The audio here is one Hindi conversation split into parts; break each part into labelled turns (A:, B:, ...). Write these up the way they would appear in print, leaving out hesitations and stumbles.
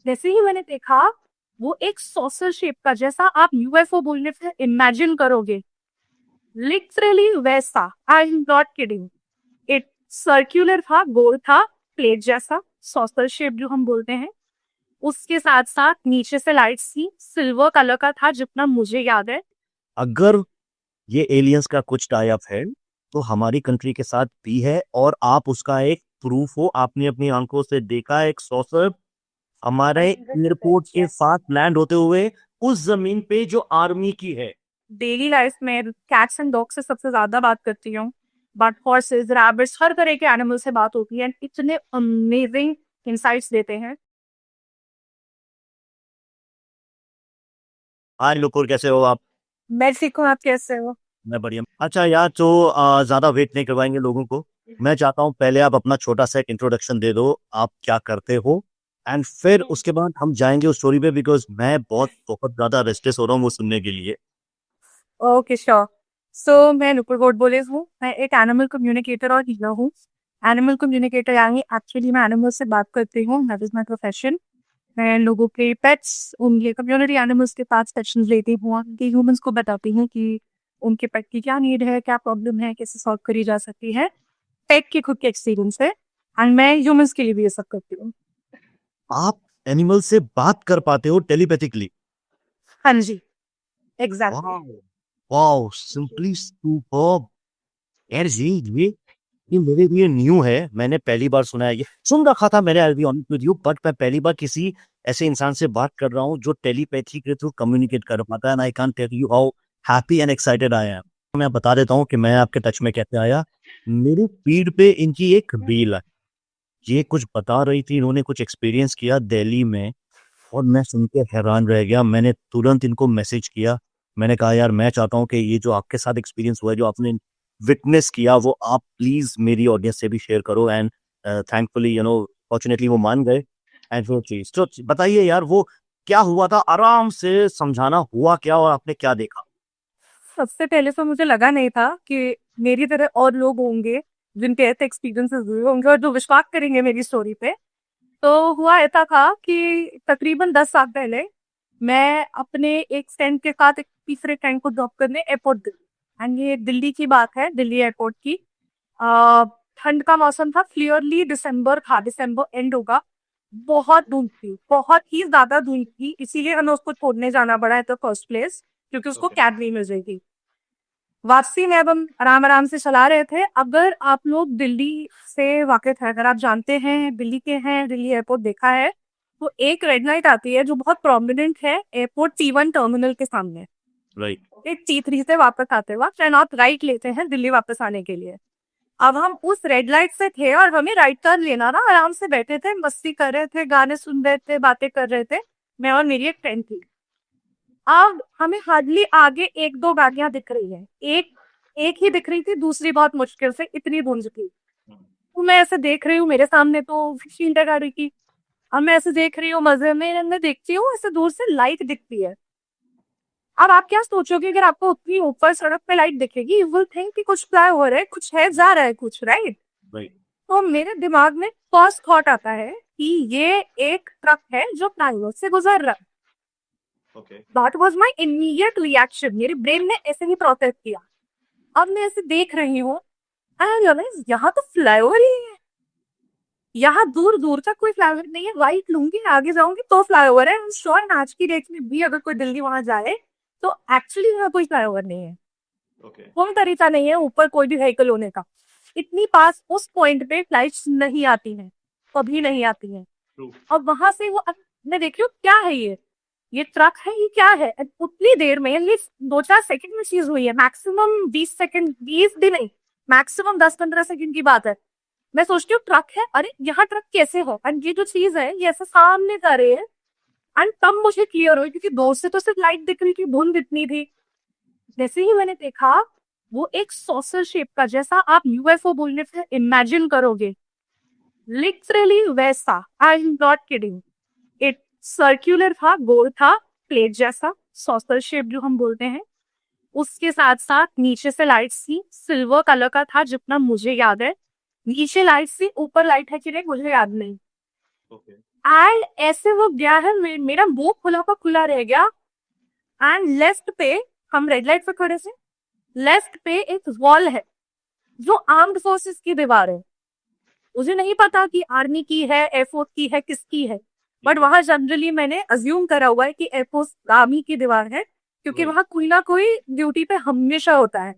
A: जैसे ही मैंने देखा, वो एक सॉसर शेप का, जैसा आप यूएफओ बोलने से इमेजिन करोगे, लिटरली वैसा। I am not kidding. It circular था, गोल था, प्लेट जैसा, सॉसर शेप जो हम बोलते हैं। उसके साथ साथ नीचे से लाइट्स थी, सिल्वर कलर का था जितना मुझे याद है।
B: अगर ये एलियंस का कुछ टाई अप है तो हमारी कंट्री के साथ भी है, और आप उसका एक प्रूफ हो, आपने अपनी आंखों से देखा एक सॉसर हमारे एयरपोर्ट
A: 100%
B: के
A: yes।
B: साथ लैंड होते हुए उस जमीन पे जो आर्मी की है।
A: डेली लाइफ में कैट्स एंड डॉग से सबसे ज्यादा बात करती हूँ, बट हॉर्सेस, रैबिट्स, हर तरह के एनिमल से बात होती है, and इतने अमेजिंग इंसाइट्स देते हैं।
B: हाय नुपुर, कैसे हो आप?
A: मैं ठीक हूँ, आप कैसे हो?
B: मैं बढ़िया। अच्छा यार, तो ज्यादा वेट नहीं करवाएंगे लोगों को। मैं चाहता हूँ पहले आप अपना छोटा सा एक इंट्रोडक्शन दे दो, आप क्या करते हो, एंड फिर उसके बाद हम जाएंगे उस स्टोरी पे, बिकॉज मैं बहुत बहुत ज्यादा रेस्टलेस हो रहा हूँ वो सुनने के लिए।
A: Okay sure. सो मैं नुपुर गोड बोले हूँ, मैं एक एनिमल कम्युनिकेटर और हीलर हूँ। एनिमल कम्युनिकेटर यानी एक्चुअली मैं एनिमल से बात करती हूँ, दैट इज माई प्रोफेशन। मैं लोगों के पेट्स, उनके कम्युनिटी एनिमल्स के पास सेशंस लेती हूँ, उनके ह्यूमंस को बताती हूँ कि उनके पेट की क्या नीड है, क्या प्रॉब्लम है, कैसे सॉल्व करी जा सकती है। पेट के खुद के एक्सपीरियंस है, एंड मैं ह्यूमंस के लिए भी ये सब करती हूँ।
B: आप एनिमल से बात कर पाते हो टेलीपैथिकली?
A: हाँ जी, exactly.
B: Wow, wow, simply superb. यार ये मेरे लिए न्यू है, मैंने पहली बार सुना है। ये सुन रखा था मैंने, I be honest with you, but मैं पहली बार किसी ऐसे इंसान से बात कर रहा हूँ जो टेलीपैथी के थ्रू कम्युनिकेट कर पाता है, and I can't tell you how happy and excited I am. मैं बता देता हूँ कि मैं आपके टच में कैसे आया। मेरी फीड पे इनकी एक रील है, ये कुछ बता रही थी, इन्होंने कुछ एक्सपीरियंस किया दिल्ली में, और मैं सुन के हैरान रह गया। मैंने तुरंत इनको मैसेज किया, मैंने कहा यार मैं चाहता हूँ कि ये जो आपके साथ एक्सपीरियंस हुआ है, जो आपने विटनेस किया, वो आप प्लीज मेरी ऑडियंस से भी शेयर करो। एंड थैंकफुली फॉर्चुनेटली वो मान गए। एंड वो चीज तो बताइए यार, वो क्या हुआ था, आराम से समझाना, हुआ क्या और आपने क्या देखा?
A: सबसे पहले तो मुझे लगा नहीं था कि मेरी तरह और लोग होंगे जिनके ऐसे एक्सपीरियंसेस हुए होंगे और जो विश्वास करेंगे मेरी स्टोरी पे। तो हुआ ऐसा था कि तकरीबन 10 साल पहले मैं अपने एक फ्रेंड के साथ एक तीसरे फ्रेंड को ड्रॉप करने एयरपोर्ट गई। एंड ये दिल्ली की बात है, दिल्ली एयरपोर्ट की। अ, ठंड का मौसम था, क्लियरली दिसंबर था, दिसंबर एंड होगा। बहुत धूप थी, बहुत ही ज्यादा धूप थी, इसीलिए हमें उसको छोड़ने जाना पड़ा है तो फर्स्ट प्लेस, क्योंकि उसको
B: ओके।
A: कैब नहीं मिल रही थी। वापसी में अब हम आराम आराम से चला रहे थे। अगर आप लोग दिल्ली से वाकिफ है, अगर आप जानते हैं, दिल्ली के हैं, दिल्ली एयरपोर्ट देखा है, तो एक रेड लाइट आती है जो बहुत प्रोमिनेंट है एयरपोर्ट T1 टर्मिनल के सामने।
B: राइट।
A: एक T3 से वापस आते वक्त ट्रेन आप राइट लेते हैं दिल्ली वापस आने के लिए। अब हम उस रेड लाइट से थे और हमें राइट टर्न लेना था, आराम से बैठे थे, मस्ती कर रहे थे, गाने सुन रहे थे, बातें कर रहे थे, मैं और मेरी एक फ्रेंड थी। अब हमें हार्डली आगे एक दो गाड़ियां दिख रही है, एक एक ही दिख रही थी, दूसरी बहुत मुश्किल से, इतनी धुंध थी। तो मैं ऐसे देख रही हूँ, मेरे सामने तो फील्ड है गाड़ी की। अब मैं ऐसे देख रही हूँ, मजे में मैं देखती हूँ, ऐसे दूर से लाइट दिखती है। अब आप क्या सोचोगे, अगर आपको उतनी ऊपर सड़क पे लाइट दिखेगी, यू विल थिंक कि कुछ फ्लाई हो रहा है, कुछ है, जा रहा है कुछ, राइट?
B: राइट।
A: तो मेरे दिमाग में फर्स्ट थॉट आता है कि ये एक ट्रक है जो फ्लाईओवर से गुजर रहा है।
B: Okay.
A: That was my immediate reaction, मेरे ब्रेन ने ऐसे ही प्रोसेस किया। अब मैं ऐसे देख रही हूँ, आई रियलाइज यहाँ तो फ्लाईओवर ही है, यहाँ दूर दूर तक कोई फ्लाईओवर नहीं है। राइट लूंगी, आगे जाऊंगी तो फ्लाईओवर है। श्योर आज की डेट में भी अगर कोई दिल्ली वहां जाए तो एक्चुअली वहां कोई फ्लाईओवर नहीं है,
B: ओके।
A: कोई तरीका नहीं है ऊपर कोई भी व्हीकल होने का। इतनी पास उस पॉइंट पे फ्लाइट्स नहीं आती हैं, कभी नहीं आती हैं।
B: ट्रू।
A: और वहां से वो, अब मैं देख रही हूँ क्या है ये ट्रक है, ये क्या है। And उतनी देर में, ये 2-4 सेकंड में चीज हुई है, मैक्सिमम 20 सेकंड, 20 भी नहीं, मैक्सिमम 10-15 सेकंड की बात है। मैं सोचती हूँ ट्रक है, अरे यहाँ ट्रक कैसे हो, एंड ये जो चीज है ये ऐसे सामने जा रही है। एंड तब मुझे क्लियर हुई, क्योंकि दूर से तो सिर्फ लाइट दिख रही थी, धुंध इतनी थी। जैसे ही मैंने देखा, वो एक सॉसर शेप का, जैसा आप यूएफओ बोलने से इमेजिन करोगे, लिटरली वैसा। I am not kidding. It circular था, गोल था, प्लेट जैसा, सॉसर शेप जो हम बोलते हैं। उसके साथ साथ नीचे से लाइट्स थी, सिल्वर कलर का था जितना मुझे याद है। नीचे लाइट्स थी, ऊपर लाइट है कि नहीं मुझे याद नहीं।
B: ओके।
A: एंड ऐसे वो गया है, मेरा मुंह खुला का खुला रह गया। एंड लेफ्ट पे, हम रेड लाइट पे खड़े थे, लेफ्ट पे एक वॉल है जो आर्म्ड फोर्सेस की दीवार है। मुझे नहीं पता कि आर्मी की है, एयरफोर्स की है, किसकी है, बट वहां जनरली मैंने अज्यूम करा हुआ है कि एयरफोर्स आर्मी की दीवार है, क्योंकि वहां कोई ना कोई ड्यूटी पे हमेशा होता है।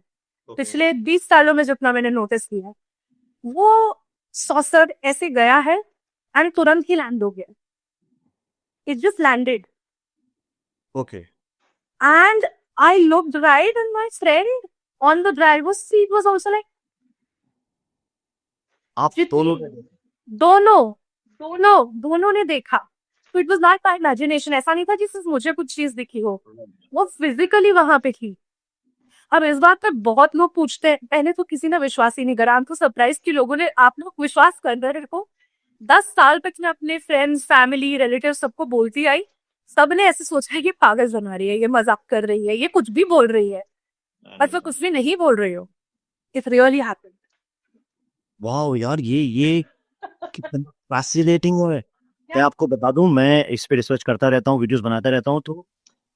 A: पिछले 20 सालों में जितना मैंने नोटिस किया है, वो सॉसर ऐसे गया है एंड तुरंत ही लैंड हो गया। It just landed
B: okay,
A: and I looked right and my friend on the drivers seat was also like,
B: आप दोनों
A: दोनों दोनों ने देखा। तो it was not my imagination, ऐसा नहीं था कि सिर्फ मुझे कुछ चीज दिखी हो, वो फिजिकली वहां पे थी। अब इस बात पे बहुत लोग पूछते हैं, पहले तो किसी ने विश्वास ही नहीं करा। तो सरप्राइज कि लोगों ने, आप लोग विश्वास कर रहे हो। 10 साल तक मैं अपने फ्रेंड्स, फैमिली, रिलेटिव सबको बोलती आई, सबने ऐसे सोचा है कि पागल बना रही है, ये मजाक कर रही है, ये कुछ भी बोल रही है, बस मैं कुछ भी नहीं बोल रही हूँ। It really happened.
B: वाह यार, ये कितना फैसिनेटिंग है। मैं आपको बता दूं, मैं इस पे रिसर्च करता रहता हूँ, वीडियोस बनाता रहता हूँ, तो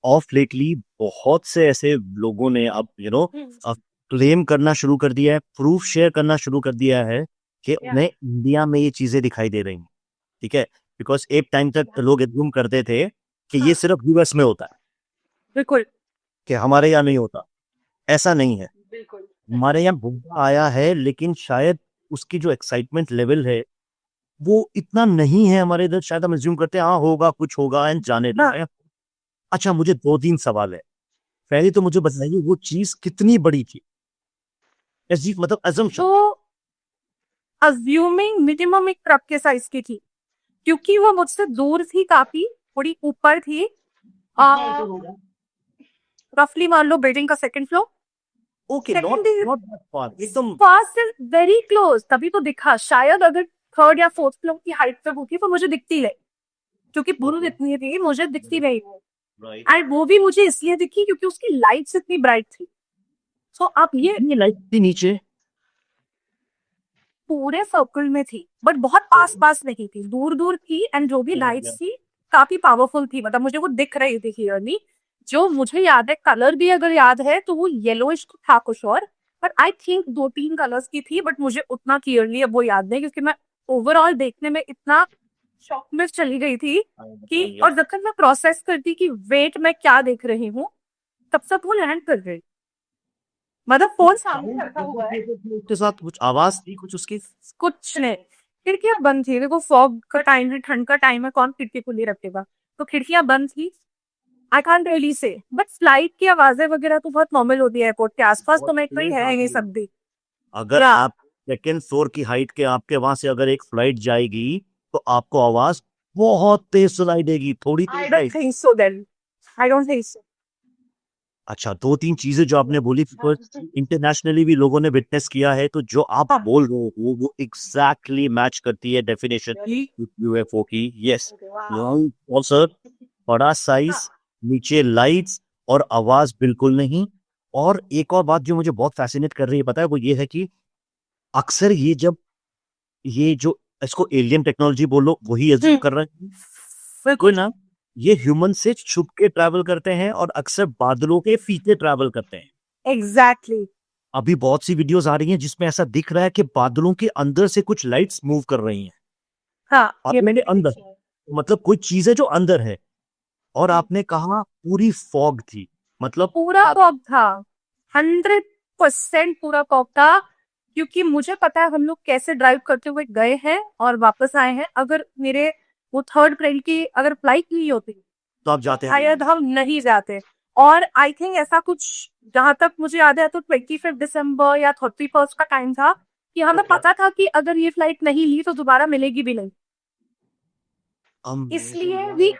B: ऑफ लेटली बहुत से ऐसे लोगों ने अब क्लेम करना शुरू कर दिया है, प्रूफ शेयर करना शुरू कर दिया है कि उन्हें इंडिया में ये चीजें दिखाई दे रही हैं। ठीक है, बिकॉज एक टाइम तक लोग एज्यूम करते थे कि ये सिर्फ यूएस में होता है,
A: बिल्कुल
B: कि हमारे यहाँ नहीं होता। ऐसा नहीं है,
A: बिल्कुल।
B: हमारे यहाँ भूखा आया है, लेकिन शायद उसकी जो एक्साइटमेंट लेवल है वो इतना नहीं है हमारे इधर। शायद हम एज्यूम करते हैं हाँ होगा, कुछ होगा एंड जाने दो। अच्छा, मुझे 2-3 सवाल है। पहले तो मुझे बताइए वो चीज कितनी बड़ी थी, मतलब assumption।
A: तो अज्यूमिंग मिनिमम एक ट्रक के साइज की थी, क्योंकि वो मुझसे दूर थी, काफी थोड़ी ऊपर थी, रफली मान लो बिल्डिंग का second floor.
B: Okay,
A: Second
B: not
A: is-
B: not far, एकदम।
A: फास्ट वेरी क्लोज, तभी तो दिखा। शायद अगर थर्ड या फोर्थ फ्लोर की हाइट पे होती तो मुझे दिखती रही, क्योंकि बुरुद इतनी थी, मुझे दिखती रही वो। एंड वो भी मुझे इसलिए दिखी क्योंकि उसकी लाइट्स इतनी ब्राइट थी। तो अब ये
B: लाइट थी नीचे?
A: पूरे सर्कल में थी, बट बहुत पास पास नहीं थी, दूर दूर थी। एंड जो भी लाइट्स थी काफी पावरफुल थी, मतलब मुझे वो दिख रही थी क्लियरली। जो मुझे याद है, कलर भी अगर याद है तो वो येलोइश तो था कुछ और, बट आई थिंक 2-3 कलर्स की थी, बट मुझे उतना क्लियरली अब वो याद नहीं, क्योंकि मैं ओवरऑल देखने में इतना शॉक में चली गई थी कि, और जब तक मैं प्रोसेस करती कि वेट मैं क्या देख रही हूँ, तब तक वो लैंड कर गई। मतलब फोन सामने रखा हुआ है,
B: उसके साथ कुछ आवाज थी कुछ उसकी?
A: कुछ नहीं। खिड़कियां बंद थी, देखो फॉग का टाइम है, ठंड का टाइम है, कौन खिड़की खुली रखेगा। तो खिड़कियां बंद थी। I can't really say, but flight की आवाजें वगैरह तो बहुत नॉर्मल होती है एयरपोर्ट के आसपास, तो मैं कोई है नहीं सकती।
B: अगर
A: या
B: आप सेकेंड फ्लोर की हाइट के आपके वहां से अगर एक फ्लाइट जाएगी तो आपको आवाज बहुत तेज सुनाई देगी, थोड़ी
A: आई
B: तेज
A: डोंट
B: नहीं।
A: Think so then, I don't think so.
B: अच्छा, 2-3 चीजें जो आपने बोली, इंटरनेशनली भी लोगों ने विटनेस किया है, तो जो आप
A: हाँ।
B: बोल रहे हो वो एग्जैक्टली मैच करती है डेफिनेशन यूएफओ की। यस, लॉन्ग सर, बड़ा साइज, नीचे लाइट्स और आवाज बिल्कुल नहीं। और एक और बात जो मुझे बहुत फैसिनेट कर रही है पता है, वो ये है कि अक्सर ये जब ये जो इसको एलियन टेक्नोलॉजी बोलो वही एज्यूम कर रहे हैं कोई ना, ये ह्यूमन से छुप के ट्रैवल करते हैं और अक्सर बादलों के फीते ट्रैवल करते हैं।
A: एग्जैक्टली।
B: अभी बहुत सी वीडियोस आ रही हैं जिसमें ऐसा दिख रहा है कि बादलों के अंदर से कुछ लाइट्स मूव कर रही हैं।
A: हाँ, ये
B: आपने अंदर, मतलब कोई चीज है जो अंदर है। और आपने कहा पूरी फॉग थी, मतलब
A: पूरा फॉग था, 100% पूरा फॉग था। क्योंकि मुझे पता है हम लोग कैसे ड्राइव करते हुए गए हैं और वापस आए हैं। अगर मेरे वो थर्ड फ्रेंड की अगर फ्लाइट नहीं होती
B: तो आप जाते हैं।
A: शायद हम नहीं जाते। और आई थिंक ऐसा कुछ, जहां तक मुझे याद है, तो 25 दिसंबर या 31 का टाइम था कि हमें पता था कि अगर ये फ्लाइट नहीं ली तो दोबारा मिलेगी भी नहीं, इसलिए भी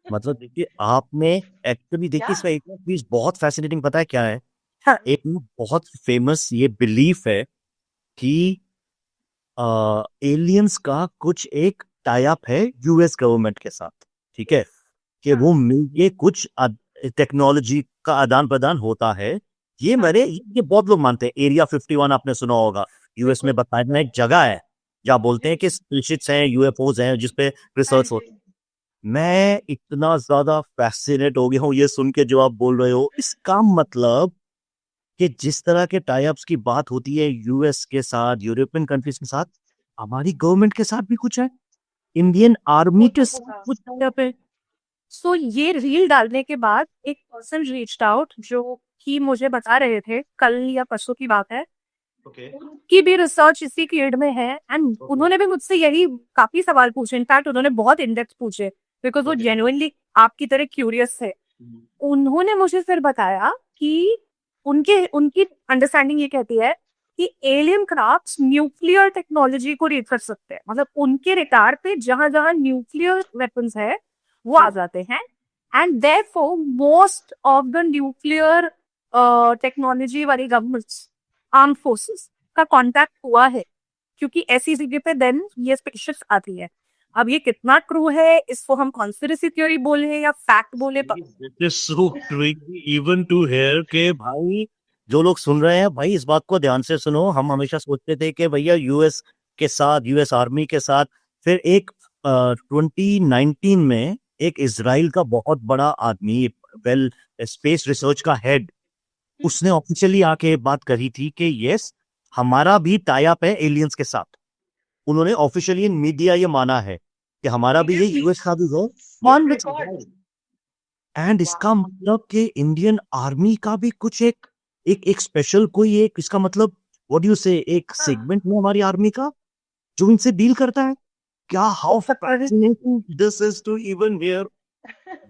B: मतलब देखिए, आपने एक्चुअली देखिए इसका एक चीज बहुत फैसिनेटिंग पता है क्या है?
A: हाँ।
B: एक बहुत फेमस ये बिलीफ है कि एलियंस का कुछ एक टाई अप है यूएस गवर्नमेंट के साथ, ठीक है, कि वो मिलके कुछ टेक्नोलॉजी का आदान प्रदान होता है। ये बहुत लोग मानते हैं। एरिया 51 आपने सुना होगा, यूएस में बताया एक जगह है जहाँ बोलते हैं कि स्पेसशिप्स हैं, यूएफओज हैं, जिसपे रिसर्च हो। मैं इतना ज्यादा फैसिनेट हो गया हूँ ये सुन के जो आप बोल रहे हो। इसका मतलब कि जिस तरह के टाई अप्स की बात होती है यूएस के साथ, यूरोपियन कंट्रीज के साथ, हमारी गवर्नमेंट के साथ भी कुछ है, इंडियन आर्मी के साथ कुछ टाई अप है।
A: सो ये रील डालने के बाद एक पर्सन रीच्ड आउट जो कि मुझे बता रहे थे, कल या परसों की बात है, उनकी भी रिसर्च इसी फील्ड में है एंड उन्होंने भी मुझसे यही काफी सवाल पूछे। इनफैक्ट उन्होंने बहुत इन डेप्थ पूछे बिकॉज वो जेन्युइनली आपकी तरह क्यूरियस थे। उन्होंने मुझे फिर बताया कि उनके उनकी अंडरस्टैंडिंग ये कहती है कि एलियन क्राफ्ट न्यूक्लियर टेक्नोलॉजी को रीड कर सकते हैं, मतलब उनके रेडार पे जहां जहां न्यूक्लियर वेपन्स है वो आ जाते हैं and therefore most of the nuclear technology वाली गवर्नमेंट्स, आर्म फोर्सेस का कांटेक्ट हुआ है क्योंकि ऐसी जगह पे देन ये स्पेसशिप्स आती है। अब ये कितना ट्रू है, इसको हम कॉन्स्पिरेसी थ्योरी बोले या फैक्ट बोले,
B: so crazy even to hear के भाई, जो लोग सुन रहे हैं भाई इस बात को ध्यान से सुनो। हम हमेशा सोचते थे कि भैया यूएस के साथ, यूएस आर्मी के साथ, फिर एक 2019 में एक इजराइल का बहुत बड़ा आदमी, वेल स्पेस रिसर्च का हेड, उसने ऑफिशियली आके बात करी थी कि यस हमारा भी टाई अप है एलियंस के साथ। उन्होंने ऑफिशियली मीडिया ये माना है कि हमारा भी ये यूएस का भी हो ऑन रिकॉर्ड। एंड इसका मतलब कि इंडियन आर्मी का भी कुछ एक एक एक स्पेशल कोई एक, इसका मतलब व्हाट डू यू से, एक सेगमेंट में हमारी आर्मी का जो इनसे डील करता है। क्या how fascinating this is to even hear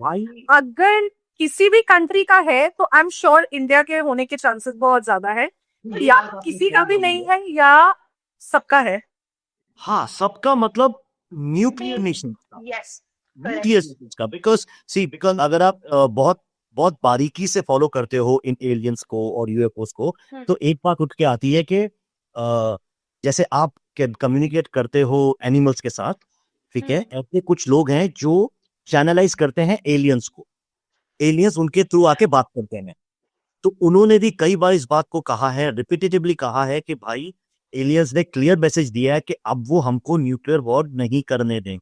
B: भाई।
A: अगर किसी भी कंट्री का है तो आई एम श्योर इंडिया के होने के चांसेस बहुत ज्यादा है, या किसी का भी नहीं है या सबका है।
B: हाँ, सबका मतलब न्यूक्लियर नेशन का,
A: यस
B: न्यूक्लियर नेशंस का। बिकॉज सी, बिकॉज अगर आप बहुत बहुत बारीकी से फॉलो करते हो इन एलियंस को और यूएफओस को, तो एक बात उठ के आती है कि जैसे आप कम्युनिकेट करते हो एनिमल्स के साथ, ठीक है, ऐसे कुछ लोग हैं जो चैनलाइज करते हैं एलियंस को, एलियंस उनके थ्रू आके बात करते हैं। तो उन्होंने भी कई बार इस बात को कहा है, रिपीटेटिवली कहा है कि भाई एलियंस ने क्लियर मैसेज दिया है कि अब वो हमको न्यूक्लियर वॉर नहीं करने दें,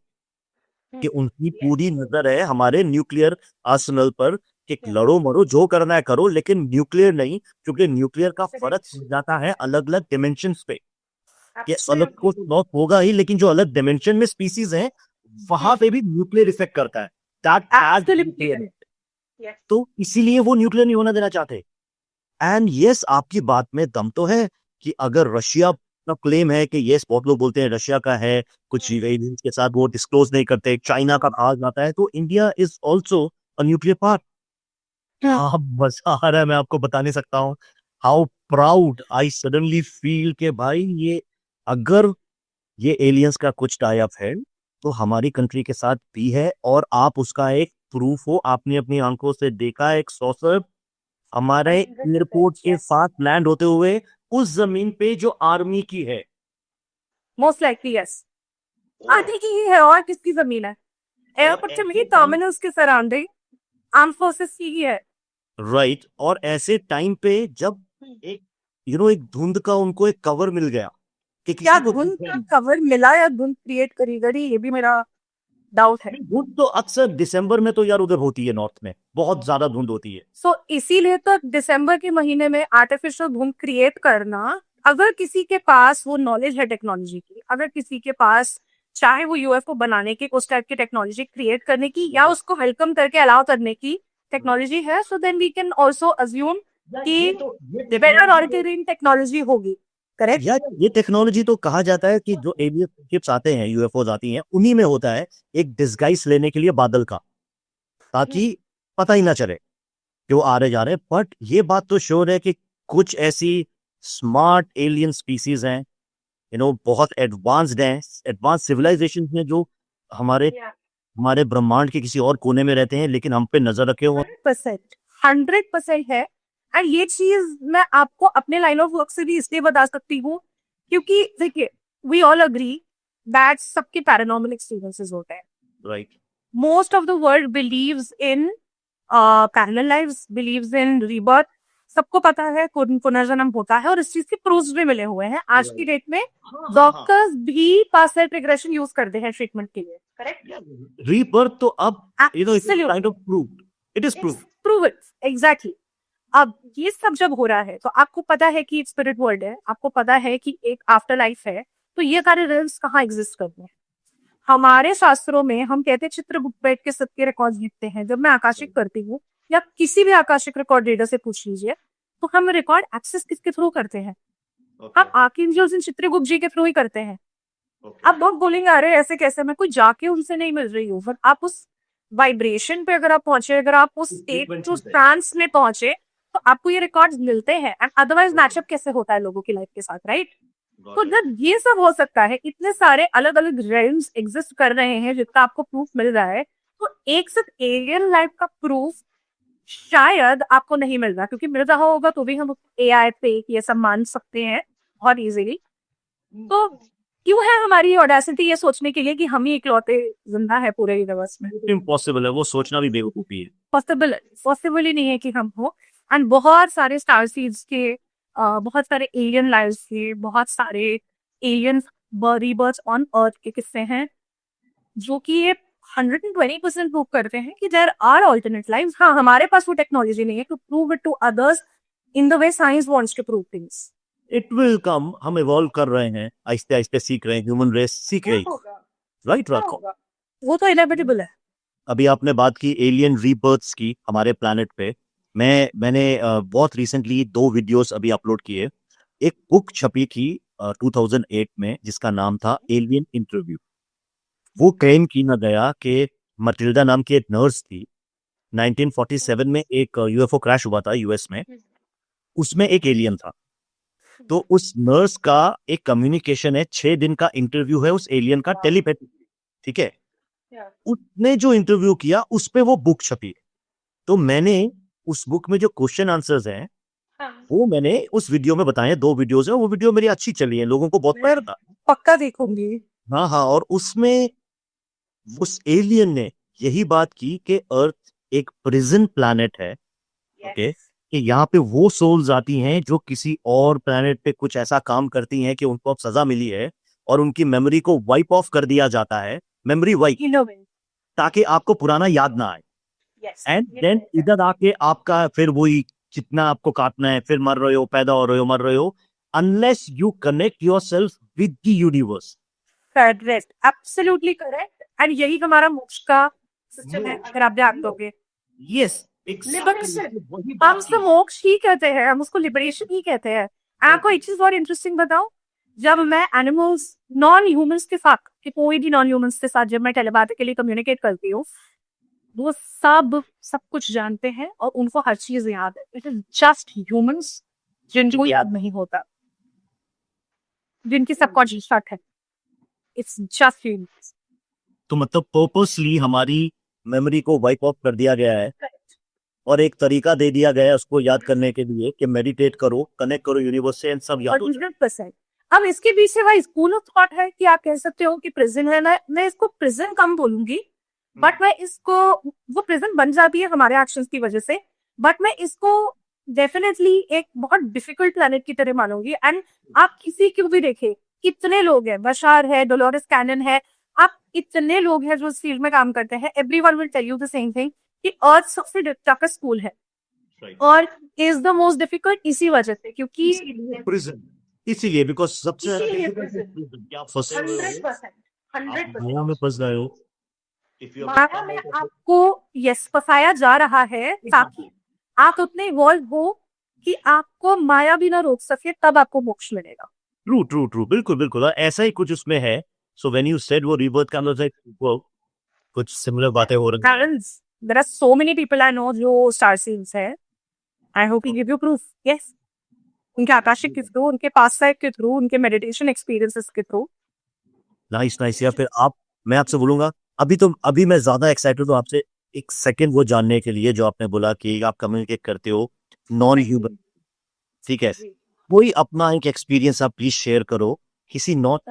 B: कि उनकी पूरी नजर है हमारे न्यूक्लियर आर्सेनल पर कि लड़ो मरो जो करना है करो, लेकिन न्यूक्लियर नहीं, क्योंकि न्यूक्लियर का फर्क हो जाता है अलग अलग डिमेंशन पे। कि अलग को लॉस होगा ही, लेकिन जो अलग डिमेंशन में स्पीसीज हैं वहां पे भी न्यूक्लियर इफेक्ट करता है। दैट तो इसीलिए वो न्यूक्लियर नहीं होना देना चाहते। एंड यस, आपकी बात में दम तो है कि अगर रशिया का क्लेम है कि यस, बहुत लोग बोलते हैं रशिया का है, कुछ एलियंस के साथ वो डिस्क्लोज नहीं करते, चाइना का कहा जाता है, तो India is also a nuclear part. हाँ, मजा आ रहा है, मैं आपको बता नहीं सकता हूँ how proud I suddenly feel के भाई ये, अगर ये एलियंस का कुछ टाई अप है तो हमारी कंट्री के साथ भी है, और आप उसका एक प्रूफ हो, आपने अपनी आंखों से देखा एक सॉसर हमारे एयरपोर्ट के साथ लैंड होते हुए उस जमीन पे जो आर्मी की है।
A: मोस्ट लाइकली यस, आर्मी की ही है और किसकी जमीन है? एयरपोर्ट से मिली टर्मिनल्स के सराउंडिंग आर्म फोर्सेस की ही है।
B: राइट, और ऐसे टाइम पे जब एक एक धुंध का उनको एक कवर मिल गया कि
A: क्या
B: किसी को
A: धुंध का कवर मिला या धुंध क्रिएट करी गई, ये भी मेरा डाउट है।
B: धुंध तो अक्सर दिसंबर में तो यार उधर होती है, नॉर्थ में बहुत ज्यादा धुंध होती है।
A: सो इसीलिए तो दिसंबर के महीने में आर्टिफिशियल धुंध क्रिएट करना, अगर किसी के पास वो नॉलेज है टेक्नोलॉजी की, अगर किसी के पास चाहे वो यूएफओ बनाने की, उस टाइप की टेक्नोलॉजी क्रिएट करने की या उसको वेलकम करके अलाउ करने की टेक्नोलॉजी है, so then we can also assume कि बेटर ऑल्टरिंग टेक्नोलॉजी होगी। करेक्ट
B: यार ये टेक्नोलॉजी तो कहा जाता है कि जो एलियन शिप्स आते हैं, यूएफओज आती हैं, उन्हीं में होता है एक डिस्गाइज लेने के लिए बादल का, ताकि पता ही ना चले कि वो आ रहे जा रहे हैं। बट ये बात तो श्योर है कि कुछ ऐसी स्मार्ट एलियन स्पीसीज हैं, बहुत एडवांस्ड हैं, एडवांस सिविलाइजेशन में, जो हमारे हमारे ब्रह्मांड के किसी और कोने में रहते हैं, लेकिन हम पे नजर रखे हुए हैं।
A: 100% है। एंड ये चीज मैं आपको अपने लाइन ऑफ वर्क से भी इसलिए बता सकती हूँ क्योंकि देखिए, वी ऑल अग्री दैट सबके पैरानॉर्मल एक्सपीरियंसेस होते हैं।
B: Right,
A: most of the world believes in parallel lives, believes in rebirth, सबको पता है पुनर्जन्म होता है और इस चीज के प्रूफ्स भी मिले हुए हैं आज की डेट में।
B: हाँ।
A: डॉक्टर्स भी पास्ट लाइफ रिग्रेशन यूज करते हैं ट्रीटमेंट के लिए, करेक्ट?
B: रीबर्थ तो अब it is
A: Absolutely.
B: Kind of proved, it is proved.
A: Prove it exactly. अब ये सब जब हो रहा है तो आपको पता है कि स्पिरिट वर्ल्ड है, आपको पता है कि एक आफ्टर लाइफ है, तो ये सारे रिल्स कहाँ एग्जिस्ट करते हैं? हमारे शास्त्रों में हम कहते हैं चित्रगुप्त बैठ के सबके रिकॉर्ड लिखते हैं। जब मैं आकाशिक करती हूँ या किसी भी आकाशिक रिकॉर्ड रीडर से पूछ लीजिए, तो हम रिकॉर्ड एक्सेस किसके थ्रू करते हैं? हम आर्कएंजल्स चित्रगुप्त जी के थ्रू ही करते हैं। अब लोग बोलेंगे अरे ऐसे कैसे, मैं कोई जाके उनसे नहीं मिल रही हूँ, बट आप उस वाइब्रेशन पे अगर आप पहुंचे, अगर आप उस स्टेट टू ट्रांस में पहुंचे, तो आपको ये रिकॉर्ड्स मिलते हैं। एंड अदरवाइज मैचअप कैसे होता है लोगों की लाइफ के साथ, राइट? तो जब ये सब हो सकता है, इतने सारे अलग अलग रेल्म्स एग्जिस्ट कर रहे हैं जिसका आपको प्रूफ मिल रहा है, तो एक सिर्फ एलियन लाइफ का प्रूफ शायद आपको नहीं मिल रहा, क्योंकि मिल रहा होगा तो भी हम एआई पे ये सब मान सकते हैं बहुत इजीली। तो क्यों है हमारी ऑडेसिटी ये सोचने के लिए कि हम ही इकलौते जिंदा है पूरे यूनिवर्स में?
B: इम्पॉसिबल है, वो सोचना भी बेवकूफी है।
A: पॉसिबल ही नहीं है कि हम हो। एंड बहुत सारे स्टार सीड्स के बहुत सारे एलियन लाइव्स के, बहुत सारे एलियन रीबर्थ ऑन अर्थ के किस्से हैं जो कि ये 120% प्रूव करते हैं कि देयर आर ऑल्टरनेट लाइव्स। हाँ, हमारे पास वो टेक्नोलॉजी नहीं है to prove it to others in the way science wants to prove things.
B: It will come, हम इवॉल्व कर रहे हैं, आहिस्ते आहिस्ते सीख रहे हैं, ह्यूमन रेस सीख रही है, राइट राखो?
A: वो तो इनेविटेबल है।
B: अभी आपने बात की एलियन रीबर्थ्स की हमारे प्लैनेट पे। मैंने बहुत रिसेंटली 2 वीडियोस अभी अपलोड किए। एक बुक छपी थी 2008 में जिसका नाम था एलियन इंटरव्यू। वो क्लेम की ना गया कि मटिल्डा नाम की एक नर्स थी, 1947 में एक यूएफओ क्रैश हुआ था यूएस में, उसमें एक एलियन था। तो उस नर्स का एक कम्युनिकेशन है, 6 दिन का इंटरव्यू है उस एलियन का टेलीपैथी, ठीक है? उसने जो इंटरव्यू किया उस पे वो बुक छपी। तो मैंने उस बुक में जो क्वेश्चन आंसर्स हैं वो मैंने उस वीडियो में बताए हैं। 2 वीडियोस हैं, वो वीडियो मेरी अच्छी चली है, लोगों को बहुत प्यार था।
A: पक्का देखूंगी।
B: हाँ हाँ, और उसमें उस एलियन ने यही बात की कि अर्थ एक प्रिजन प्लैनेट है, ओके, कि यहाँ पे वो सोल्स आती हैं जो किसी और प्लैनेट पे कुछ ऐसा काम करती हैं कि उनको अब सजा मिली है और उनकी मेमोरी को वाइप ऑफ कर दिया जाता है, मेमोरी वाइप, ताकि आपको पुराना याद ना आए। एंड देन इधर आके आपका फिर वही जितना आपको काटना है, फिर मर रहे हो, पैदा हो रहे हो, मर रहे हो, unless you connect yourself with the universe.
A: Correct, absolutely correct. And यही हमारा मोक्ष का सिस्टम है, अगर आप ध्यान दोगे।
B: यस,
A: हम उसको मोक्ष ही कहते हैं, हम उसको लिबरेशन ही कहते हैं। आपको एक चीज और इंटरेस्टिंग बताऊं, जब मैं एनिमल्स नॉन ह्यूमंस के साथ, कि कोई भी नॉन ह्यूमंस के साथ जब मैं टेलीपैथिकली कम्युनिकेट करती हूँ, वो सब कुछ जानते हैं और उनको हर चीज याद है। इट इज जस्ट ह्यूमंस जिनको याद नहीं होता, जिनकी सबकॉन्शियस शट है। It's just humans.
B: तो मतलब पर्पसली हमारी मेमोरी को वाइप ऑफ कर दिया गया है और एक तरीका दे दिया गया है उसको याद करने के लिए कि मेडिटेट करो, कनेक्ट करो यूनिवर्स से, एंड सब याद हो जाए।
A: 100%। अब इसके पीछे वही स्कूल ऑफ थॉट है कि आप कह सकते हो कि प्रिजन है ना, मैं इसको प्रिजन कम बोलूंगी, बट मैं इसको, वो प्रिजन बन जाती है हमारे एक्शंस की वजह से, बट मैं इसको डेफिनेटली एक बहुत डिफिकल्ट प्लैनेट की तरह मानूंगी। एंड आप किसी को भी देखें, कितने लोग हैं, बशार है, डोलोरेस कैनन है, आप इतने लोग हैं जो इस फील्ड में काम करते हैं, everyone will tell you the same thing कि अर्थ सबसे टफेस्ट स्कूल है और इज द मोस्ट डिफिकल्ट इसी वजह से, क्योंकि
B: प्रिजन इसीलिए बिकॉज सबसे क्या फंस
A: 100%
B: में फंस गए हो।
A: माया में आपको यस फंसाया जा रहा है ताकि आप उतने इवॉल्व हो कि आपको माया भी ना रोक सके, तब आपको मोक्ष मिलेगा।
B: ट्रू ट्रू ट्रू, बिल्कुल बिल्कुल ऐसा ही कुछ उसमें है। सो व्हेन यू सेड वो रीबर्थ का मतलब वो कुछ सिमिलर बातें हो रही हैं।
A: There are so many people I know जो स्टार सीड्स है। I hope he give you proof. Yes. उनके आकाशिक के थ्रू, उनके पास साइड के थ्रू, उनके मेडिटेशन एक्सपीरियंसेस के थ्रू।
B: नाइस नाइस यार। फिर मैं आपसे बोलूंगा, अभी मैं ज्यादा एक्साइटेड हूँ आपसे एक सेकंड वो जानने के लिए जो आपने बोला कि आप कम्युनिकेट करते हो नॉन ह्यूमन, ठीक है? कोई अपना एक एक्सपीरियंस आप प्लीज शेयर करो, किसी not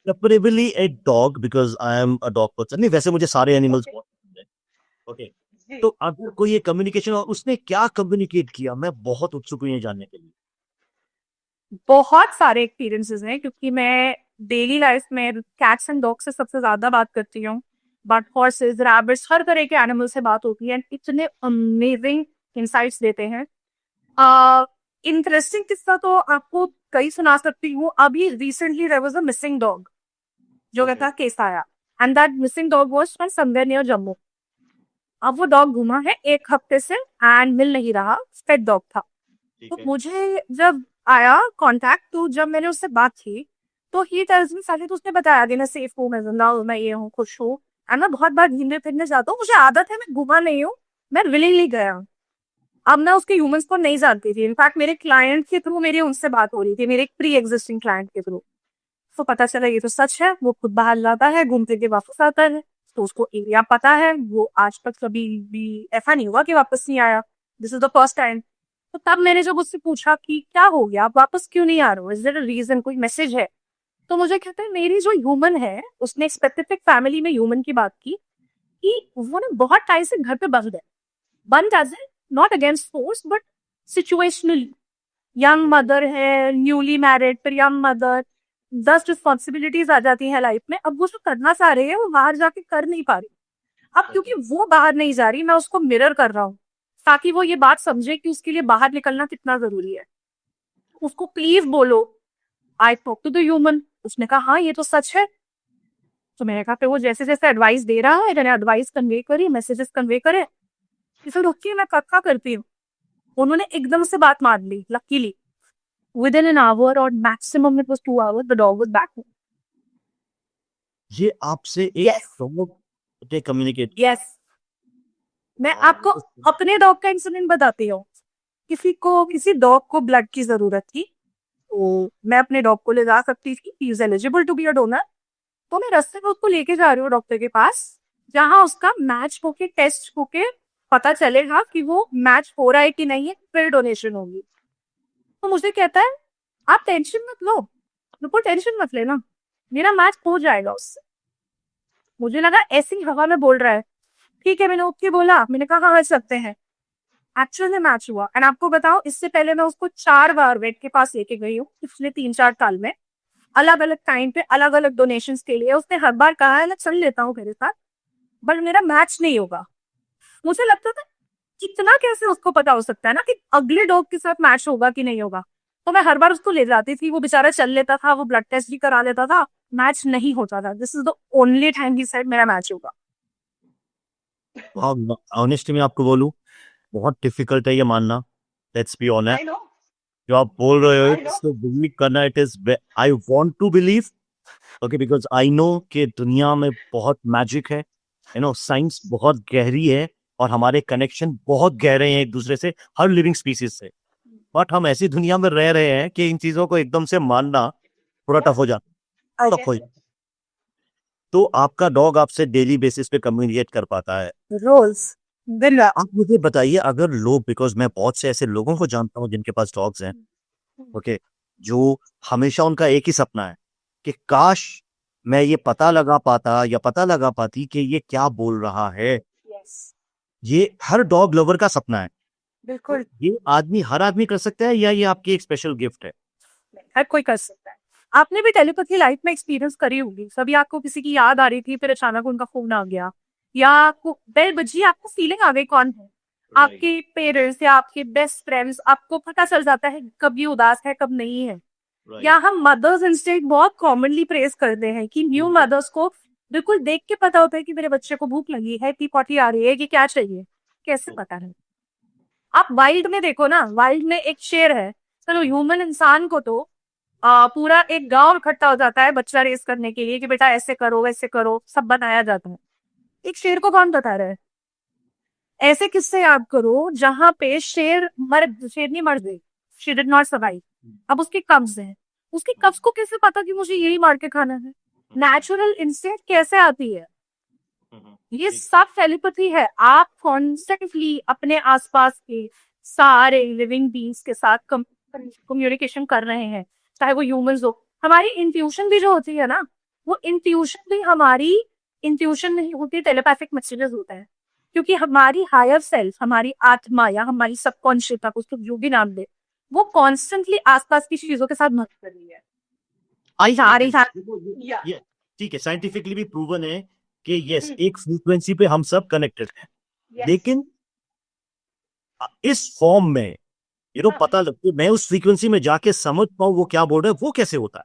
B: preferably a dog, because I am a dog person. नहीं, वैसे मुझे सारे एनिमल्स बहुत पसंद है, ओके, तो अगर कोई ये कम्युनिकेशन और उसने क्या कम्युनिकेट किया, मैं बहुत उत्सुक हूँ ये जानने के लिए।
A: बहुत सारे एक्सपीरियंसेस हैं क्योंकि मैं डेली लाइफ में कैट्स एंड डॉग से सबसे ज्यादा बात करती हूँ, बट हॉर्सेस, रैबिट्स, हर तरह के एनिमल से बात होती है, इतने अमेजिंग इंसाइट्स देते हैं। इंटरेस्टिंग किस्सा तो आपको कई सुना सकती हूँ। अभी recently there was a missing dog जो कहता केस आया, and that missing dog was from somewhere near Jammu. अब वो डॉग घुमा है 1 हफ्ते से एंड मिल नहीं रहा, पेट डॉग था। तो मुझे जब आया कांटेक्ट, तो जब मैंने उससे बात की तो ही टेल्स मी, साले तो उसने बताया कि मैं सेफ हूँ, मैं जिंदा हूँ, मैं ये हूँ, खुश हूँ, एंड मैं बहुत बार घूमने फिरने जाता हूँ, मुझे आदत है, मैं घुमा नहीं हूँ, मैं विलिंगली गया। अब मैं उसके ह्यूमंस को नहीं जानती थी, इनफैक्ट मेरे क्लाइंट के थ्रू मेरी उनसे बात हो रही थी, मेरे एक प्री एग्जिस्टिंग क्लाइंट के थ्रू। तो पता चला ये तो सच है, वो खुद बाहर जाता है, घूम फिर के वापस आता है, तो उसको एरिया पता है, वो आज तक कभी भी ऐसा नहीं हुआ कि वापस नहीं आया। This is the first time. तो तब मैंने जब उससे पूछा कि क्या हो गया, आप वापस क्यों नहीं आ रहे हो, इज देयर अ रीजन, कोई मैसेज है? तो मुझे कहते हैं मेरी जो ह्यूमन है, उसने स्पेसिफिक फैमिली में ह्यूमन की बात की कि वो ना बहुत टाइम से घर पे बंद है। बंद as a not against force but situationally. Young mother है, न्यूली मैरिड, फिर यंग मदर, 10 रिस्पॉन्सिबिलिटीज आ जाती है लाइफ में। अब वो जो करना चाह रहे हैं वो बाहर जाके कर नहीं पा रही। अब क्योंकि वो बाहर नहीं जा रही, मैं उसको मिरर कर रहा हूँ ताकि वो ये बात समझे कि उसके लिए बाहर निकलना कितना जरूरी है। उसको प्लीज बोलो I talk to the human. उसने कहा हाँ ये तो सच है। तो मैंने कहा फिर वो जैसे जैसे एडवाइस दे रहा है, मैंने एडवाइस कन्वे करी, मैसेजेस कन्वे करे, इसे रुकिए मैं कक्का करती हूँ। उन्होंने एकदम से बात मान ली, luckily within an hour or maximum it was 2 hours, the dog was back home.
B: ये आपसे एक
A: Yes.
B: Dog communicate.
A: Yes. मैं आपको अपने डॉग का इंसिडेंट बताती हूँ। किसी डॉग को ब्लड की जरूरत थी, तो मैं अपने डॉग को ले जा सकती थी, he is eligible to be a donor. तो मैं रास्ते में उसको लेके जा रही हूँ डॉक्टर के पास, जहाँ उसका मैच होके, टेस्ट होके पता चलेगा कि वो मैच हो रहा है कि नहीं है, फिर डोनेशन होगी। तो मुझे कहता है आप टेंशन मत लो, बिल्कुल टेंशन मत लेना, मेरा मैच हो जाएगा उससे। मुझे लगा ऐसी हवा में बोल रहा है। ठीक है, मैंने उठ के बोला, मैंने कहा हाँ सकते हैं। एक्चुअल में मैच हुआ। एंड आपको बताओ, इससे पहले मैं उसको 4 बार वेट के पास लेके गई हूँ पिछले 3-4 साल में, अलग अलग टाइम पे, अलग अलग डोनेशन के लिए। उसने हर बार कहा है मैं चल लेता हूँ मेरे साथ, बट मेरा मैच नहीं होगा। मुझे लगता था कितना कैसे उसको पता हो सकता है ना कि अगले डॉग के साथ मैच होगा कि नहीं होगा। तो मैं हर बार उसको ले जाती थी, वो बेचारा चल लेता था, वो ब्लड टेस्ट भी करा लेता था, मैच नहीं होता था। This is the only time he said मेरा मैच होगा।
B: ऑनेस्टली मैं आपको बोलूं, बहुत डिफिकल्ट है ये मानना, let's be honest.
A: I know,
B: जो आप बोल रहे हो
A: I know.
B: इसको बिलीव करना, it is, I want to believe, okay, because I know कि दुनिया में बहुत मैजिक है, यू नो, साइंस बहुत गहरी है और हमारे कनेक्शन बहुत गहरे हैं एक दूसरे से, हर लिविंग स्पीसीज से। बट हम ऐसी दुनिया में रह रहे हैं कि इन चीजों को एकदम से मानना थोड़ा टफ हो जाता, टफ हो जाता। तो आपका डॉग आपसे डेली बेसिस पे कम्युनिकेट कर पाता है
A: रोल्स दिन रात।
B: आप मुझे बताइए, अगर लोग, बिकॉज मैं बहुत से ऐसे लोगों को जानता हूँ जिनके पास डॉग्स हैं, ओके, जो हमेशा उनका एक ही सपना है कि काश मैं ये पता लगा पाता या पता लगा पाती कि ये क्या बोल रहा है।
A: यस,
B: ये हर डॉग लवर का सपना है।
A: बिल्कुल।
B: ये आदमी, हर आदमी कर सकता है या ये आपकी एक स्पेशल गिफ्ट है?
A: हर कोई कर सकता है। आपने भी टेलीपैथी लाइफ में एक्सपीरियंस करी होगी। सभी आपको किसी की याद आ रही थी, फिर अचानक उनका फोन आ गया, या आपको बेल बजी, आपको फीलिंग आ गई कौन है, आपके पेरेंट्स या आपके बेस्ट फ्रेंड्स, आपको पता चल जाता है कब ये उदास है कब नहीं है। या हम मदर्स इंस्टिंक्ट बहुत कॉमनली प्रेस करते हैं कि न्यू मदर्स को बिल्कुल देख के पता होता है कि मेरे बच्चे को भूख लगी है, पी पॉटी आ रही है, कि क्या चाहिए। कैसे पता है? आप वाइल्ड में देखो ना, वाइल्ड में एक शेर है, चलो ह्यूमन इंसान को तो पूरा एक गांव इकट्ठा हो जाता है बच्चा रेस करने के लिए कि बेटा ऐसे करो वैसे करो, सब बताया जाता है। एक शेर को कौन बता रहा है? ऐसे किस्से याद करो जहां पे शेर नहीं मर गई, शी डिड नॉट सर्वाइव। अब उसके कब्ज हैं, उसके कब्ज को कैसे पता कि मुझे यही मार के खाना है? नेचुरल इंस्टिंक्ट कैसे आती है? ये सब टेलीपैथी है। आप कॉन्स्टेंटली अपने आसपास के सारे लिविंग बींग्स के साथ कम्युनिकेशन कर रहे हैं, चाहे वो ह्यूमंस हो। हमारी इंट्यूशन भी जो होती है ना, वो इंट्यूशन भी हमारी इंट्यूशन नहीं होती, टेलीपैथिक मैसेजेस होता है। क्योंकि हमारी हायर सेल्फ, हमारी आत्मा या हमारी सबकॉन्शियस, आप उसको जो भी नाम दे, वो कॉन्स्टेंटली आसपास की चीजों के साथ मत कर रही है।
B: आई
A: सारी
B: ये ठीक है, साइंटिफिकली भी प्रूवन है कि यस, एक फ्रीक्वेंसी पे हम सब कनेक्टेड हैं, लेकिन इस फॉर्म में पता लगता है, मैं उस फ्रीक्वेंसी में जाके समझ पाऊं वो क्या बोल रहा है, वो कैसे होता है?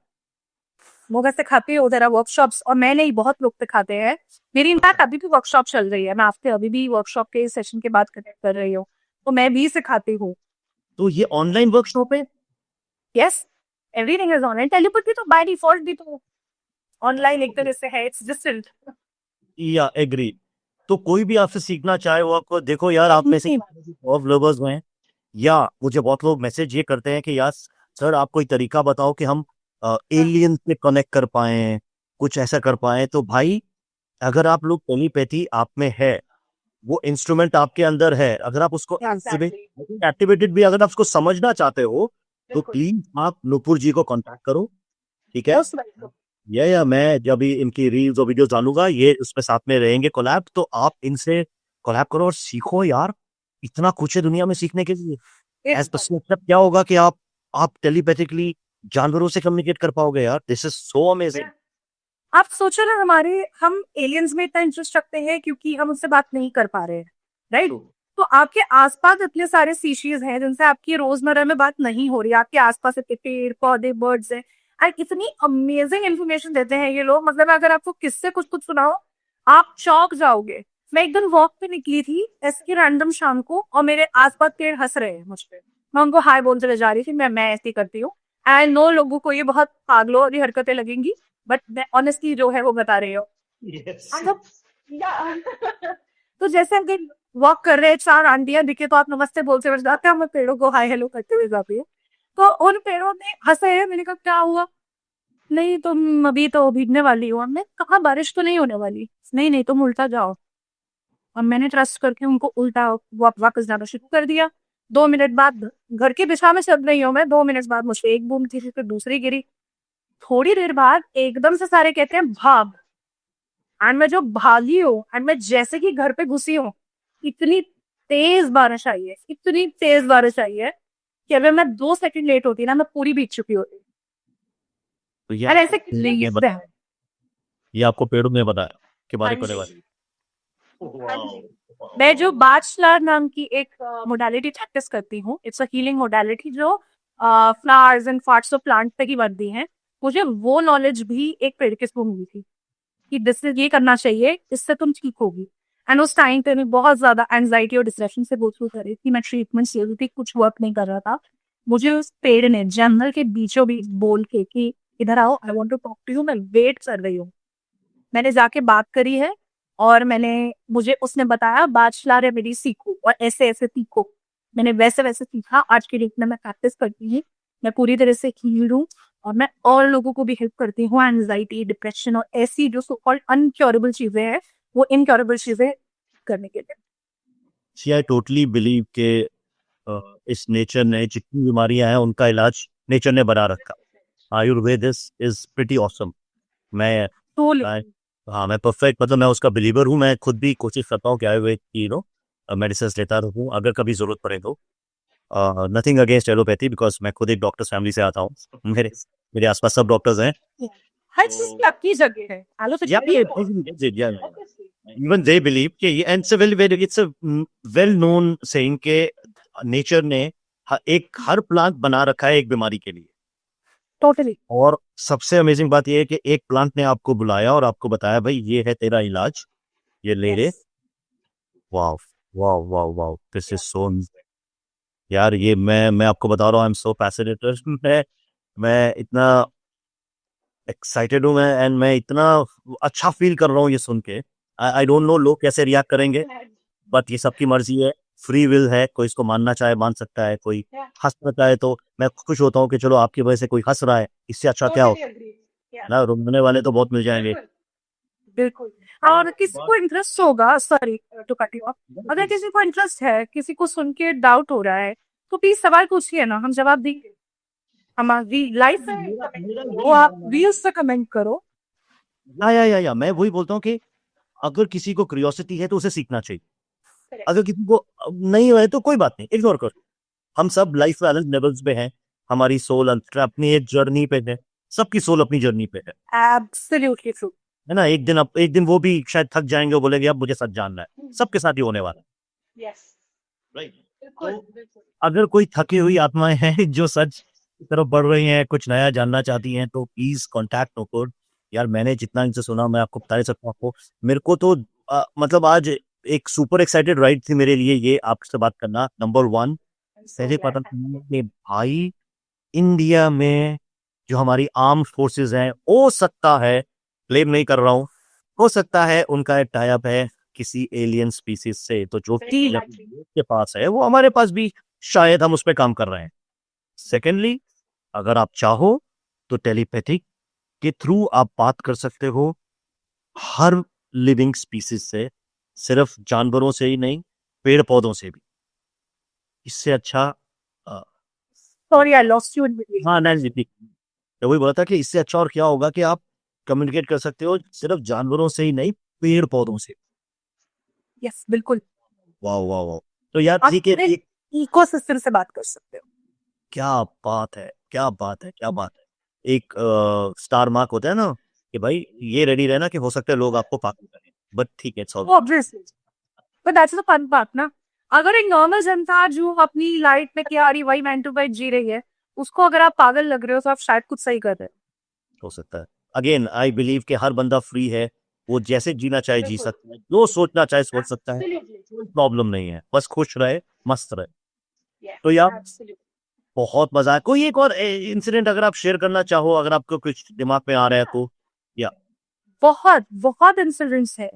A: वो वैसे खाती हो जरा वर्कशॉप्स, और मैं नहीं, बहुत लोग सिखाते हैं। मेरी इनफैक्ट अभी भी वर्कशॉप चल रही है, मैं आपसे अभी भी वर्कशॉप के सेशन के बाद कनेक्ट कर रही हूँ, तो मैं भी सिखाती हूँ।
B: तो ये ऑनलाइन वर्कशॉप है?
A: Yes, everything is online. Telepathy तो बाय डिफॉल्ट भी तो ऑनलाइन एक तरह से है, इट्स डिस्टेंट।
B: या एग्री। तो कोई भी आपसे सीखना चाहे, वो आपको, देखो यार, आप में से ऑफ लवर्स हैं, या मुझे बहुत लोग मैसेज ये करते हैं कि यार सर, आप कोई तरीका बताओ कि हम एलियन से कनेक्ट कर पाए, कुछ ऐसा कर पाए। तो भाई, अगर आप लोग टेलीपैथी आप में है, वो इंस्ट्रूमेंट आपके अंदर है, अगर आप उसको एक्टिवेटेड भी, अगर आप उसको समझना चाहते हो, तो प्लीज आप नुपुर जी को कांटेक्ट करो, ठीक है? या मैं जब भी इनकी रील्स और वीडियोस डालूंगा, ये उसमें साथ में रहेंगे कोलैब, तो आप इनसे कोलैब करो और सीखो यार, इतना कुछ है दुनिया में सीखने के लिए। एज मतलब क्या होगा कि आप टेलीपैथिकली जानवरों से कम्युनिकेट कर पाओगे यार, दिस इज सो अमेजिंग।
A: आप सोचो ना, हम एलियंस में इतना इंटरेस्ट रखते हैं क्योंकि हम उससे बात नहीं कर पा रहे हैं, राइट? तो आपके आसपास इतने सारे स्पीशीज हैं जिनसे आपकी रोजमर्रा में बात नहीं हो रही, आपके आसपास इतने पेड़ पौधे बर्ड्स हैं, और इतनी अमेजिंग इन्फॉर्मेशन देते हैं ये लोग। मतलब अगर आपको किससे कुछ कुछ सुनाओ, आप चौंक जाओगे। मैं एक दिन वॉक पे निकली थी ऐसे ही रैंडम शाम को, और मेरे आसपास पेड़ हंस रहे हैं मुझ पे, मैं उनको हाय बोलते रह जा रही थी। मैं ऐसी करती हूँ। आई नो लोगों को ये बहुत पागलों वाली हरकतें लगेंगी, बट मैं ऑनेस्टली जो है वो बता रही हूँ। मतलब तो जैसे अगर वॉक कर रहे हैं, चार आंटियां दिखे तो आप नमस्ते बोलते हुए जाते हैं, मैं पेड़ों को हाय हेलो करते हुए जाती है। तो उन पेड़ों ने हंसे हैं। मैंने कहा क्या हुआ? नहीं, तुम अभी तो भीगने वाली हो। हमने कहा बारिश तो नहीं होने वाली। नहीं नहीं, तुम उल्टा जाओ। और मैंने ट्रस्ट करके उनको उल्टा वापस जाना शुरू कर दिया। 2 मिनट बाद घर की दिशा में चल रही हूँ मैं, 2 मिनट बाद मुझे एक बूंद थी, फिर दूसरी गिरी। थोड़ी देर बाद एकदम से सारे कहते हैं भाग। एंड मैं जो भागी हूँ, एंड मैं जैसे कि घर पे घुसी हूँ, इतनी तेज बारिश आई है, इतनी तेज बारिश आई है कि अगर मैं 2 सेकंड लेट होती ना, मैं पूरी भीग चुकी होती।
B: तो
A: और ऐसे कितने किस्से हैं।
B: ये आपको पेड़ों ने बताया कि बारिश
A: हाँ
B: होने
A: जी।
B: वाली?
A: मैं जो बाचलर नाम की एक मोडालिटी प्रैक्टिस करती हूँ, इट्स अ हीलिंग मोडालिटी जो flowers and parts of plant पे ही बनती है। मुझे वो नॉलेज भी एक पेड़ के थ्रू मिली थी कि दिस ये करना चाहिए, इससे तुम ठीक होगी। एंड उस टाइम पे मैं बहुत ज्यादा एंजाइटी और डिप्रेशन से गो थ्रू कर रही थी। मैं ट्रीटमेंट ले रही थी, कुछ वर्क नहीं कर रहा था। मुझे उस पेड़ ने जंगल के बीचों बीच बोल के कि इधर आओ, I want to talk to you, मैं वेट कर रही हूँ। मैंने जाके बात करी है, और मुझे उसने बताया बाचलर रेमेडी सीखो और ऐसे ऐसे सीखो। मैंने वैसे वैसे सीखा। आज की डेट में मैं प्रैक्टिस करती हूँ। मैं पूरी तरह से हील्ड हूँ, और मैं और लोगों को भी हेल्प करती हूँ एंजाइटी डिप्रेशन और ऐसी जो सो कॉल्ड अनक्योरेबल चीजें हैं, वो इनक्योरेबल चीजें करने के लिए।
B: सी आई टोटली बिलीव के इस नेचर ने जितनी बीमारियां हैं उनका इलाज नेचर ने बना रखा। Ayurveda is pretty awesome. मैं
A: तो
B: हाँ, मैं परफेक्ट, मतलब मैं उसका बिलीवर हूँ। मैं खुद भी कोशिश करता हूँ कि आयुर्वेद की मेडिसिन लेता रहूँ अगर कभी जरूरत पड़े तो। नथिंग अगेंस्ट एलोपैथी, बिकॉज मैं खुद एक डॉक्टर फैमिली से आता हूँ। मेरे आसपास सब डॉक्टर्स हैं।
A: हर चीज की अपनी जगह है।
B: इवन दे बिलीव कि and it's a well known saying के नेचर ने हर प्लांट बना रखा है एक बीमारी के लिए।
A: टोटली।
B: और सबसे अमेजिंग बात यह है कि एक प्लांट ने आपको बुलाया और आपको बताया भाई ये है तेरा इलाज, ये ले ले। Wow wow wow wow, this is so यार, ये मैं आपको बता रहा हूँ, आई एम सो पैसिनेटेड। मैं इतना एक्साइटेड हूँ, मैं एंड मैं इतना अच्छा फील कर रहा हूँ ये सुन के। आई डोंट नो लोग कैसे रिएक्ट करेंगे, बट ये सबकी मर्जी है, फ्री विल है। कोई इसको मानना चाहे मान सकता है, कोई हंस सकता है। तो मैं खुश होता हूँ कि चलो आपकी वजह से कोई हंस रहा है, इससे अच्छा क्या हो ना, रोने वाले तो बहुत मिल जाएंगे।
A: बिल्कुल। और किसी को इंटरेस्ट होगा, sorry to cut you off, अगर किसी को इंटरेस्ट है, किसी को सुन के डाउट हो रहा है, तो प्लीज सवाल पूछिए ना, हम जवाब देंगे। हमारी लाइफ है, वो आप रील्स से कमेंट करो।
B: मैं वही बोलता हूँ कि अगर किसी को क्यूरियोसिटी है तो उसे सीखना चाहिए। अगर किसी को नहीं है तो कोई बात नहीं, इग्नोर करो। हम सब लाइफ में अलग लेवल्स पे हैं, हमारी सोल अपनी एक जर्नी पे है, सबकी सोल अपनी जर्नी पे
A: एब्सोल्युटली ट्रू।
B: है ना। एक दिन वो भी शायद थक जाएंगे और बोलेंगे अब मुझे सच जानना है, सबके साथ ही होने वाला है।
A: Yes,
B: right.
A: बिल्कुल
B: तो
A: बिल्कुल।
B: अगर कोई थकी हुई आत्माएं हैं जो सच की तरफ बढ़ रही हैं, कुछ नया जानना चाहती हैं, तो प्लीज कॉन्टैक्ट नोपुर। यार मैंने जितना इनसे सुना मैं आपको बता नहीं सकता। आपको मेरे को तो मतलब आज एक सुपर एक्साइटेड राइड थी मेरे लिए ये आपसे बात करना। नंबर वन, पहले पता चला कि भाई इंडिया में जो हमारी आर्म्ड फोर्सेस हैं, हो सकता है, क्लेम नहीं कर रहा हूँ, हो सकता है उनका एक टाई अप है किसी एलियन स्पीसीज से, तो जो
A: जी।
B: के पास है वो हमारे पास भी शायद हम उस पर काम कर रहे हैं। सेकेंडली, अगर आप चाहो तो टेलीपैथिक के थ्रू आप बात कर सकते हो हर लिविंग स्पीसीज से, सिर्फ जानवरों से ही नहीं, पेड़ पौधों से भी। इससे अच्छा uh,
A: sorry I lost you in between.
B: हाँ नहीं जीती, तो वही बोला था कि इससे अच्छा और क्या होगा कि आप कम्युनिकेट कर सकते हो सिर्फ जानवरों से ही नहीं, पेड़ पौधों से।
A: यस बिल्कुल।
B: वाह वाह वाह। तो यार
A: आप
B: ठीक है,
A: पूरे
B: एक
A: इकोसिस्टम से बात कर सकते हो।
B: क्या बात है, क्या बात है, क्या बात है। एक स्टार मार्क होता है ना कि भाई ये रेडी रहना कि हो सकता है लोग आपको पागल करें, बट ठीक है, it's all.
A: Obviously, but that's the fun part ना। अगर एक नॉर्मल जनता जो अपनी लाइफ में क्या रही वही 9 to 5 जी रही है, उसको अगर आप पागल लग रहे हो तो आप शायद कुछ सही कर रहे
B: हो सकता है। अगेन आई बिलीव कि हर बंदा फ्री है, वो जैसे जीना चाहे जी सकता है, जो सोचना चाहे सोच सकता है, कोई प्रॉब्लम नहीं है, बस खुश रहे, मस्त रहे। तो यार बहुत मजा है। कोई एक और इंसिडेंट अगर आप शेयर करना चाहो, अगर आपको कुछ दिमाग में आ रहा है तो। या
A: बहुत बहुत इंसिडेंट्स है।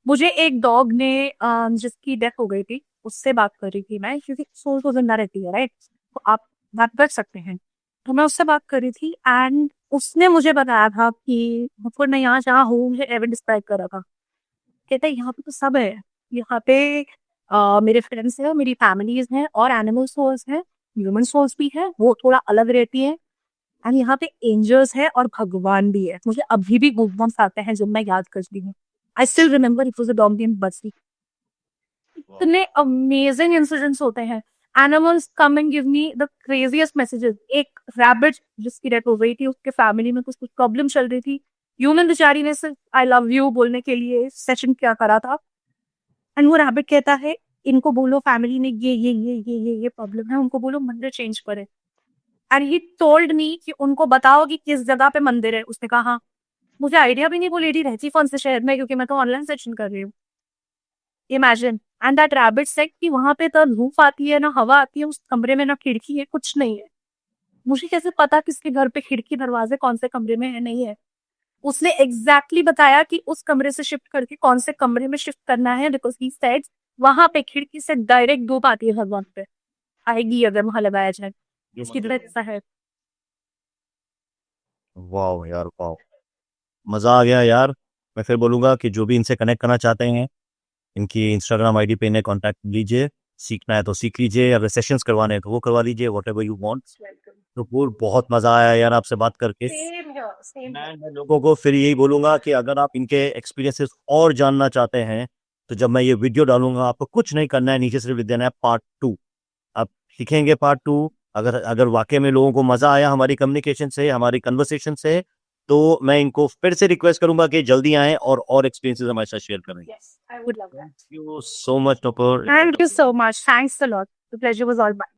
A: मुझे एक डॉग ने जिसकी डेथ हो गई थी उससे बात कर रही थी मैं, क्योंकि सोल तो जिंदा रहती है राइट, तो आप बात कर सकते हैं। तो मैं उससे बात कर रही थी एंड उसने मुझे बताया था कि मुझको मैं यहाँ जहाँ हूँ मुझे एवन डिस्क्राइब करा था। कहते हैं यहाँ पे तो सब है, यहाँ पे मेरे फ्रेंड्स हैं, मेरी फैमिलीज हैं और एनिमल सोल्स हैं, ह्यूमन सोल्स भी है, वो थोड़ा अलग रहती है। एंड यहाँ पे एंजल्स है और भगवान भी है। मुझे अभी भी गूज़बम्प्स आते हैं जब मैं याद करती हूँ। I still remember it was a dog named बसी। इतने अमेजिंग इंसिडेंट्स होते हैं। Animals come and give me the craziest messages. एक रैबिट जिसकी डेथ हो गई थी, उसके फैमिली में कुछ कुछ प्रॉब्लम चल रही थी, ह्यूमन बेचारी ने सिर्फ आई लव यू बोलने के लिए सेशन क्या करा था। एंड वो रैबिट कहता है इनको बोलो फैमिली ने ये प्रॉब्लम है, उनको बोलो मंदिर चेंज करे। एंड ही टोल्ड मी कि उनको बताओ कि किस जगह पे मंदिर है। उसने कहा हाँ। मुझे आइडिया भी नहीं वो लेडी रहती कौन से शहर में, क्योंकि मैं तो ऑनलाइन सेशन कर रही हूँ। Imagine. And that rabbit said कि वहां पे तो धूप आती है ना हवा आती है, उस कमरे में ना खिड़की है, कुछ नहीं है। मुझे कैसे पता किसके घर पे खिड़की दरवाजे कौन से कमरे में है नहीं है। उसने एग्जैक्टली बताया कि उस कमरे से शिफ्ट करके कौन से कमरे में शिफ्ट करना है, बिकॉज ही सेड वहां पे खिड़की से डायरेक्ट धूप आती है भगवान पे, आएगी अगर वहां लगाया जाए। इसकी तरह ऐसा है।
B: वाह यार वाह, मजा आ गया यार। मैं फिर बोलूंगा कि जो भी इनसे कनेक्ट करना चाहते हैं, इनकी इंस्टाग्राम आईडी पे इन्हें कांटेक्ट लीजिए। सीखना है तो सीख लीजिए, अगर सेशंस करवाने हैं तो वो करवा लीजिए, वॉट एवर यू वांट। तो बहुत मजा आया यार आपसे बात करके। मैं लोगों को फिर यही बोलूंगा कि अगर आप इनके एक्सपीरियंसेस और जानना चाहते हैं, तो जब मैं ये वीडियो डालूंगा आपको कुछ नहीं करना है, नीचे सिर्फ लिख देना है पार्ट 2। आप सीखेंगे पार्ट 2। अगर अगर वाकई में लोगों को मजा आया हमारी कम्युनिकेशन से, हमारी कन्वर्सेशन से, तो मैं इनको फिर से रिक्वेस्ट करूंगा कि जल्दी आएं और एक्सपीरियंसेस हमारे साथ शेयर करें।
A: Yes, I would love that.
B: Thank you so much Nupur.
A: Thank you so much. Thanks a lot. The pleasure was all mine.